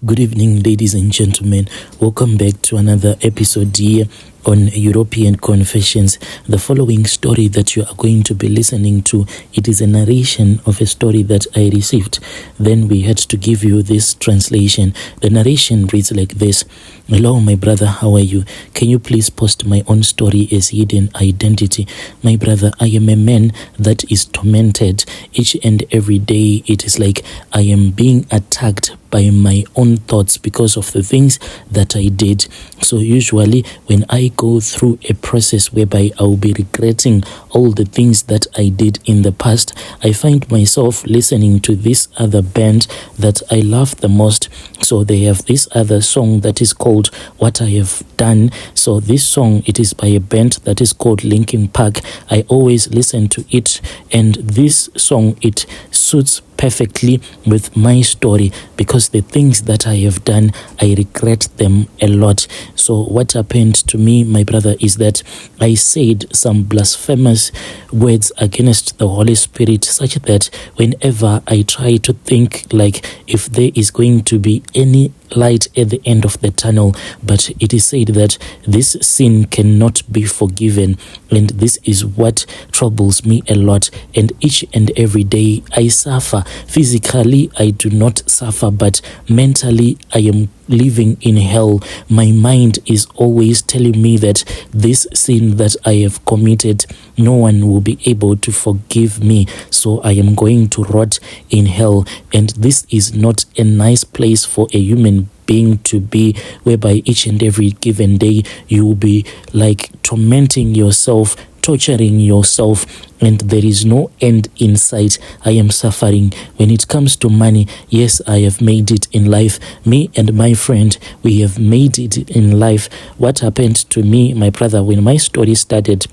Good evening, ladies and gentlemen. Welcome back to another episode here on European Confessions. The following story that you are going to be listening to, it is a narration of a story that I received. Then we had to give you this translation. The narration reads like this. Hello, my brother, how are you? Can you please post my own story as hidden identity? My brother, I am a man that is tormented each and every day. It is like I am being attacked by my own thoughts because of the things that I did. So usually when I go through a process whereby I'll be regretting all the things that I did in the past, I find myself listening to this other band that I love the most. So they have this other song that is called What I Have Done. So this song, it is by a band that is called Linkin Park. I always listen to it, and this song, it suits perfectly with my story because the things that I have done, I regret them a lot. So what happened to me, my brother, is that I said some blasphemous words against the Holy Spirit, such that whenever I try to think like if there is going to be any light at the end of the tunnel, but it is said that this sin cannot be forgiven, and this is what troubles me a lot. And each and every day I suffer. Physically I do not suffer, but mentally I am living in hell. My mind is always telling me that this sin that I have committed, no one will be able to forgive me, so I am going to rot in hell. And this is not a nice place for a human being to be, whereby each and every given day you will be like tormenting yourself, torturing yourself, and there is no end in sight. I am suffering. When it comes to money, yes, I have made it in life. Me and my friend, we have made it in life. What happened to me, my brother, when my story started,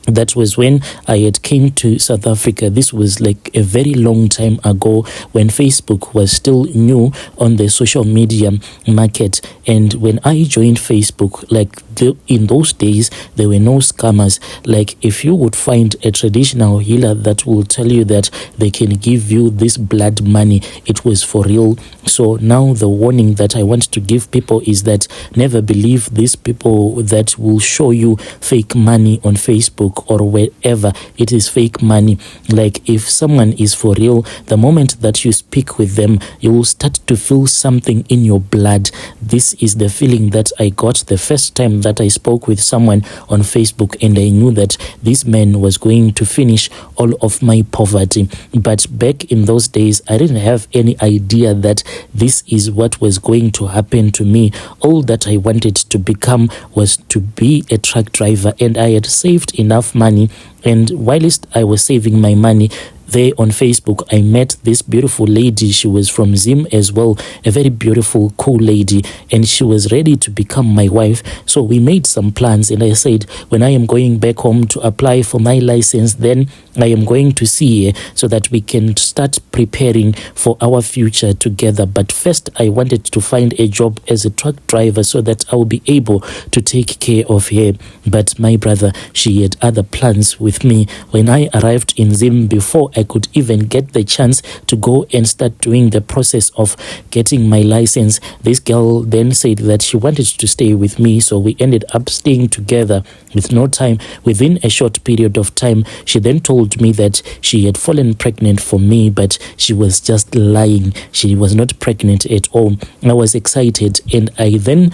that was when I had came to South Africa. This was like a very long time ago when Facebook was still new on the social media market. And when I joined Facebook, like in those days, there were no scammers. Like if you would find a traditional healer that will tell you that they can give you this blood money, it was for real. So now the warning that I want to give people is that never believe these people that will show you fake money on Facebook or wherever. It is fake money. Like if someone is for real, the moment that you speak with them, you will start to feel something in your blood. This is the feeling that I got the first time that I spoke with someone on Facebook, and I knew that this man was going to finish all of my poverty. But back in those days, I didn't have any idea that this is what was going to happen to me. All that I wanted to become was to be a truck driver, and I had saved enough money. And whilst I was saving my money there on Facebook, I met this beautiful lady. She was from Zim as well, a very beautiful, cool lady, and she was ready to become my wife. So we made some plans, and I said, when I am going back home to apply for my license, then I am going to see her so that we can start preparing for our future together. But first, I wanted to find a job as a truck driver so that I will be able to take care of her. But my brother, she had other plans with me. When I arrived in Zim, before I could even get the chance to go and start doing the process of getting my license, this girl then said that she wanted to stay with me. So we ended up staying together with no time. Within a short period of time, she then told me that she had fallen pregnant for me, but she was just lying. She was not pregnant at all. I was excited, and I then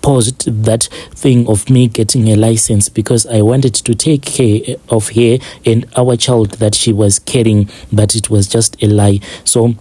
paused that thing of me getting a license because I wanted to take care of her and our child that she was carrying, but it was just a lie. So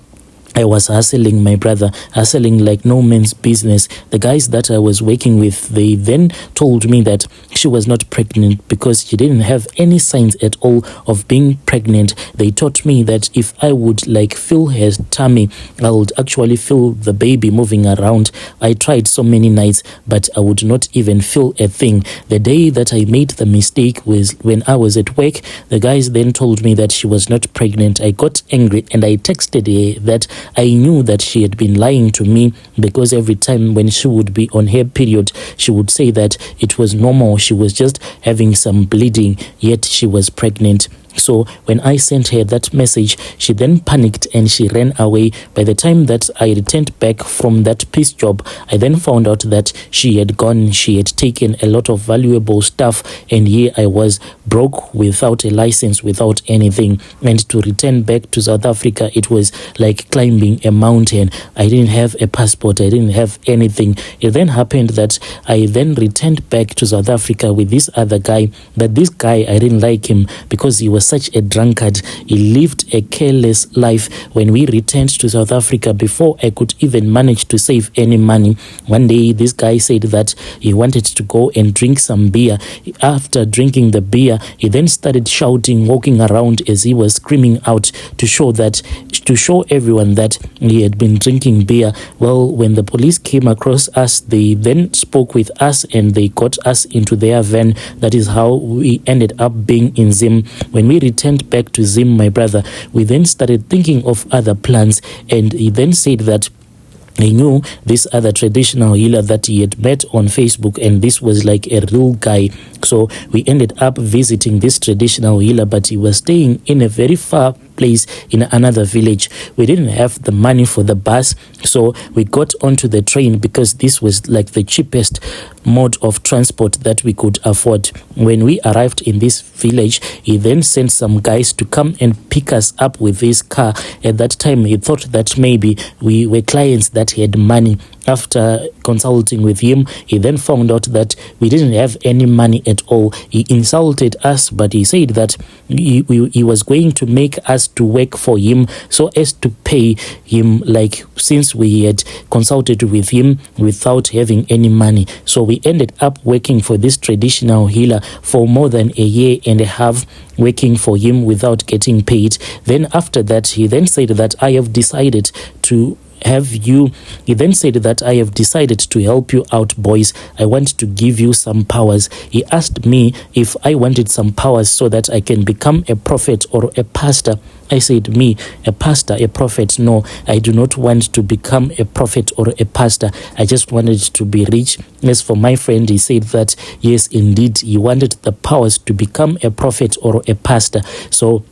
I was hustling, my brother, hustling like no man's business. The guys that I was working with, they then told me that she was not pregnant because she didn't have any signs at all of being pregnant. They told me that if I would like feel her tummy, I would actually feel the baby moving around. I tried so many nights, but I would not even feel a thing. The day that I made the mistake was when I was at work. The guys then told me that she was not pregnant. I got angry, and I texted her that I knew that she had been lying to me because every time when she would be on her period, she would say that it was normal. She was just having some bleeding, yet she was pregnant. So when I sent her that message, she then panicked and she ran away. By the time that I returned back from that peace job, I then found out that she had gone, she had taken a lot of valuable stuff, and here I was broke, without a license, without anything. And to return back to South Africa, it was like climbing a mountain. I didn't have a passport, I didn't have anything. It then happened that I then returned back to South Africa with this other guy. That this guy, I didn't like him because he was such a drunkard. He lived a careless life. When we returned to South Africa, before I could even manage to save any money, one day this guy said that he wanted to go and drink some beer. After drinking the beer, he then started shouting, walking around as he was screaming out to show everyone that he had been drinking beer. Well, when the police came across us, they then spoke with us and they got us into their van. That is how we ended up being in Zim. When we returned back to Zim, my brother, we then started thinking of other plans, and he then said that he knew this other traditional healer that he had met on Facebook, and this was like a real guy. So we ended up visiting this traditional healer, but he was staying in a very far place in another village. We didn't have the money for the bus, so we got onto the train because this was like the cheapest mode of transport that we could afford. When we arrived in this village, he then sent some guys to come and pick us up with his car. At that time, he thought that maybe we were clients that had money. After consulting with him, he then found out that we didn't have any money at all. He insulted us, but he said that he was going to make us to work for him so as to pay him, like since we had consulted with him without having any money. So we ended up working for this traditional healer for more than a year and a half, working for him without getting paid. Then after that, he then said that I have decided to he then said that I have decided to help you out, boys. I want to give you some powers. He asked me if I wanted some powers so that I can become a prophet or a pastor. I said, me, a pastor, a prophet? No, I do not want to become a prophet or a pastor. I just wanted to be rich. As for my friend, he said that yes, indeed, he wanted the powers to become a prophet or a pastor. So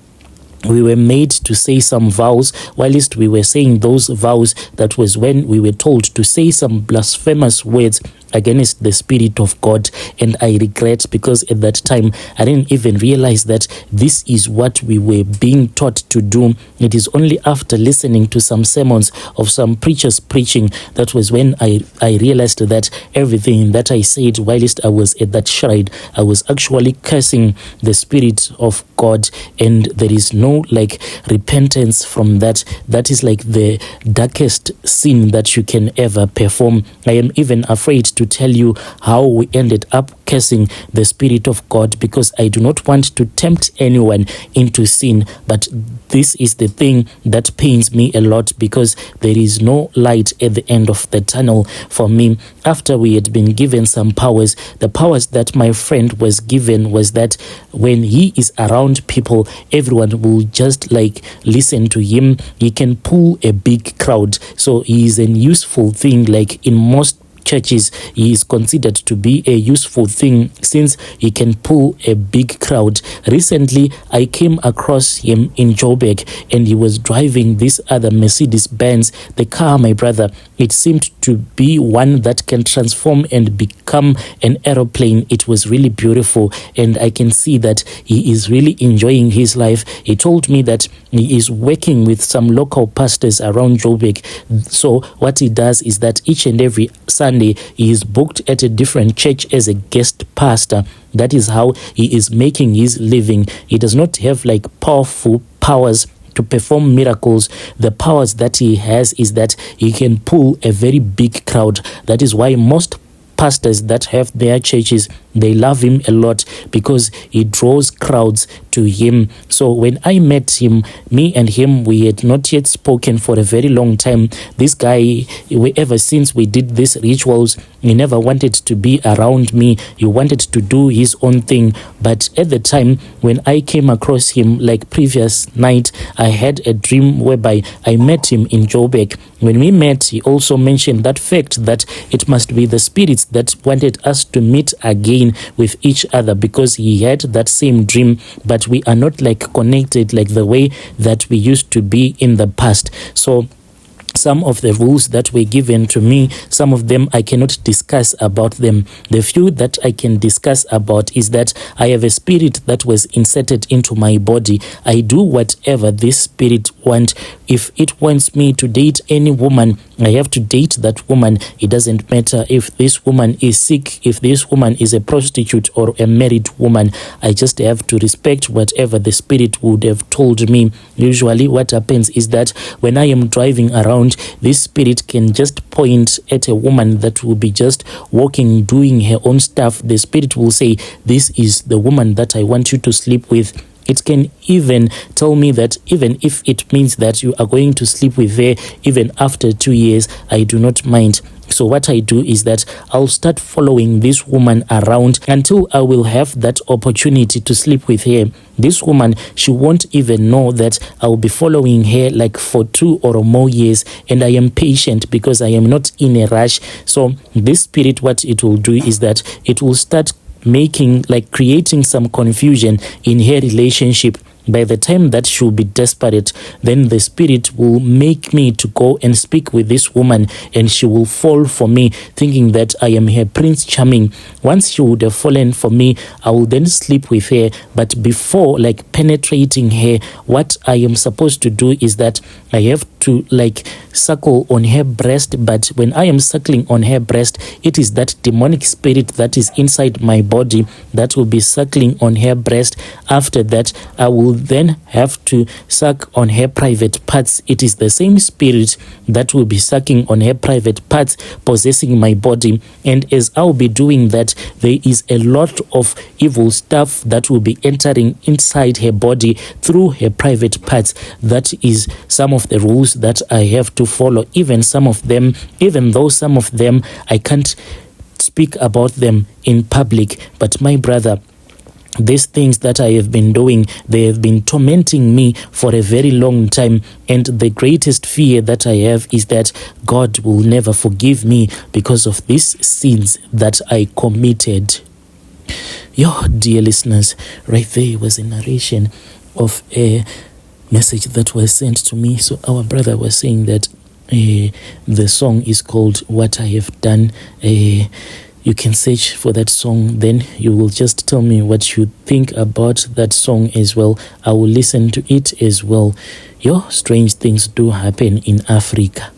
we were made to say some vows. Whilst we were saying those vows, that was when we were told to say some blasphemous words against the Spirit of God. And I regret, because at that time I didn't even realize that this is what we were being taught to do. It is only after listening to some sermons of some preachers preaching that was when I realized that everything that I said whilst I was at that shrine, I was actually cursing the Spirit of God, and there is no like repentance from that. That is like the darkest sin that you can ever perform. I am even afraid to tell you how we ended up cursing the Spirit of God, because I do not want to tempt anyone into sin. But this is the thing that pains me a lot, because there is no light at the end of the tunnel for me. After we had been given some powers, the powers that my friend was given was that when he is around people, everyone will just like listen to him. He can pull a big crowd. So he is a useful thing. Like in most churches, he is considered to be a useful thing since he can pull a big crowd. Recently, I came across him in Joburg, and he was driving this other Mercedes Benz. The car, my brother, it seemed to be one that can transform and become an aeroplane. It was really beautiful, and I can see that he is really enjoying his life. He told me that he is working with some local pastors around Joburg. So what he does is that each and every Sunday, he is booked at a different church as a guest pastor. That is how he is making his living. He does not have like powerful powers to perform miracles. The powers that he has is that he can pull a very big crowd. That is why most pastors that have their churches, they love him a lot, because he draws crowds to him. So when I met him, me and him, we had not yet spoken for a very long time. This guy, ever since we did these rituals, he never wanted to be around me. He wanted to do his own thing. But at the time when I came across him, like previous night, I had a dream whereby I met him in Joburg. When we met, he also mentioned that fact that it must be the spirits that wanted us to meet again with each other because he had that same dream, but we are not like connected like the way that we used to be in the past. So some of the rules that were given to me, some of them I cannot discuss about them. The few that I can discuss about is that I have a spirit that was inserted into my body. I do whatever this spirit wants. If it wants me to date any woman, I have to date that woman. It doesn't matter if this woman is sick, if this woman is a prostitute or a married woman. I just have to respect whatever the spirit would have told me. Usually what happens is that when I am driving around, this spirit can just point at a woman that will be just walking, doing her own stuff. The spirit will say, this is the woman that I want you to sleep with. It can even tell me that even if it means that you are going to sleep with her even after 2 years, I do not mind. So what I do is that I'll start following this woman around until I will have that opportunity to sleep with her. This woman, she won't even know that I'll be following her like for 2 or more years, and I am patient because I am not in a rush. So this spirit, what it will do is that it will start creating some confusion in her relationship. By the time that she'll be desperate, then the spirit will make me to go and speak with this woman, and she will fall for me, thinking that I am her Prince Charming. Once she would have fallen for me, I will then sleep with her. But before penetrating her, what I am supposed to do is that I have to suckle on her breast. But when I am suckling on her breast, it is that demonic spirit that is inside my body that will be suckling on her breast. After that, I will then have to suck on her private parts. It is the same spirit that will be sucking on her private parts, possessing my body. And as I'll be doing that, there is a lot of evil stuff that will be entering inside her body through her private parts. That is some of the rules that I have to follow. Even though some of them I can't speak about them in public. But my brother, these things that I have been doing, they have been tormenting me for a very long time. And the greatest fear that I have is that God will never forgive me because of these sins that I committed. Dear listeners, right there was a narration of a message that was sent to me. So our brother was saying that the song is called What I Have Done. You can search for that song, then you will just tell me what you think about that song as well. I will listen to it as well. Strange things do happen in Africa.